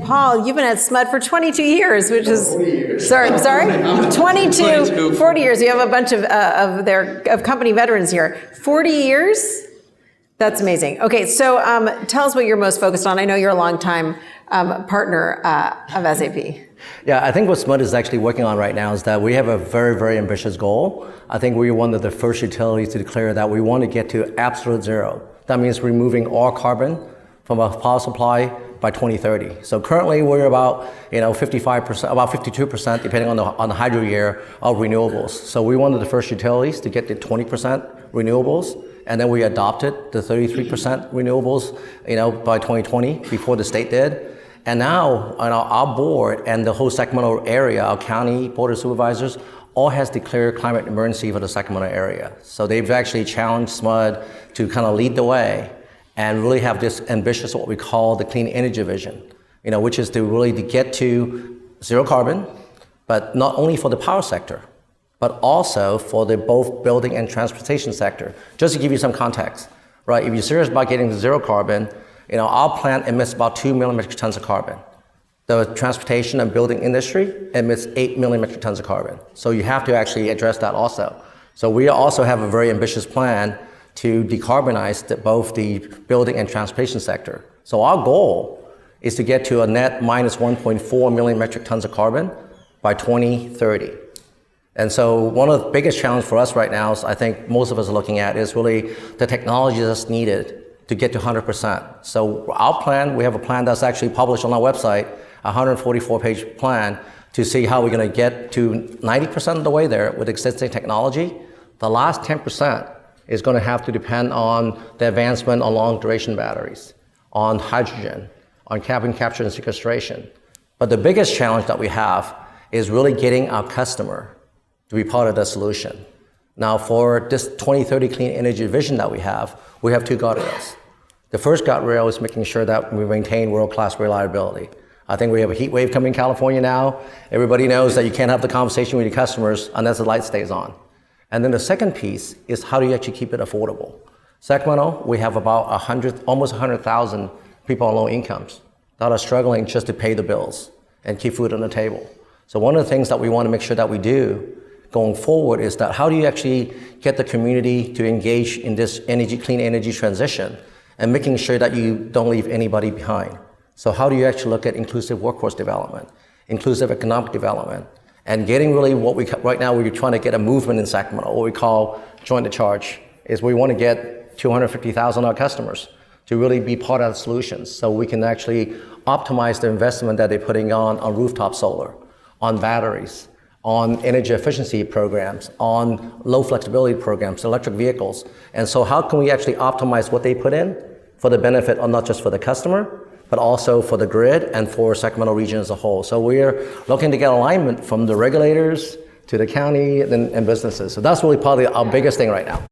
Paul, you've been at SMUD for 22 years, which is 40 years. sorry, 22, 22. 40 years. You have a bunch of company veterans here. 40 years. That's amazing. Okay, so tell us what you're most focused on. I know you're a longtime partner of SAP. Yeah, I think what SMUD is actually working on right now is that we have a very, very ambitious goal. I think we're one of the first utilities to declare that we want to get to absolute zero. That means removing all carbon from our power supply by 2030. So currently we're about 55%, about 52%, depending on the hydro year, of renewables. So we're one of the first utilities to get to 20% renewables, and then we adopted the 33% renewables, by 2020 before the state did. And now our board and the whole Sacramento area, our county board of supervisors, all has declared climate emergency for the Sacramento area. So they've actually challenged SMUD to kind of lead the way and really have this ambitious, what we call the clean energy vision, which is to really to get to zero carbon, but not only for the power sector, but also for the both building and transportation sector. Just to give you some context, right? If you're serious about getting to zero carbon, our plant emits about 2 million metric tons of carbon. The transportation and building industry emits 8 million metric tons of carbon. So you have to actually address that also. So we also have a very ambitious plan to decarbonize both the building and transportation sector. So our goal is to get to a net minus 1.4 million metric tons of carbon by 2030. And so one of the biggest challenges for us right now is, I think most of us are looking at, is really the technology that's needed to get to 100%. So our plan, we have a plan that's actually published on our website, a 144-page plan to see how we're going to get to 90% of the way there with existing technology. The last 10% is going to have to depend on the advancement on long-duration batteries, on hydrogen, on carbon capture and sequestration. But the biggest challenge that we have is really getting our customer to be part of the solution. Now, for this 2030 clean energy vision that we have two guardrails. The first guardrail is making sure that we maintain world-class reliability. I think we have a heat wave coming in California now. Everybody knows that you can't have the conversation with your customers unless the light stays on. And then the second piece is how do you actually keep it affordable? Sacramento, we have about almost 100,000 people on low incomes that are struggling just to pay the bills and keep food on the table. So one of the things that we want to make sure that we do going forward is that how do you actually get the community to engage in this clean energy transition and making sure that you don't leave anybody behind. So how do you actually look at inclusive workforce development, inclusive economic development, and getting really right now we're trying to get a movement in Sacramento, what we call join the charge, is we want to get 250,000 of our customers to really be part of the solutions so we can actually optimize the investment that they're putting on rooftop solar, on batteries, on energy efficiency programs, on low flexibility programs, electric vehicles. And so how can we actually optimize what they put in for the benefit of not just for the customer, but also for the grid and for Sacramento region as a whole. So we're looking to get alignment from the regulators to the county and businesses. So that's really probably our biggest thing right now.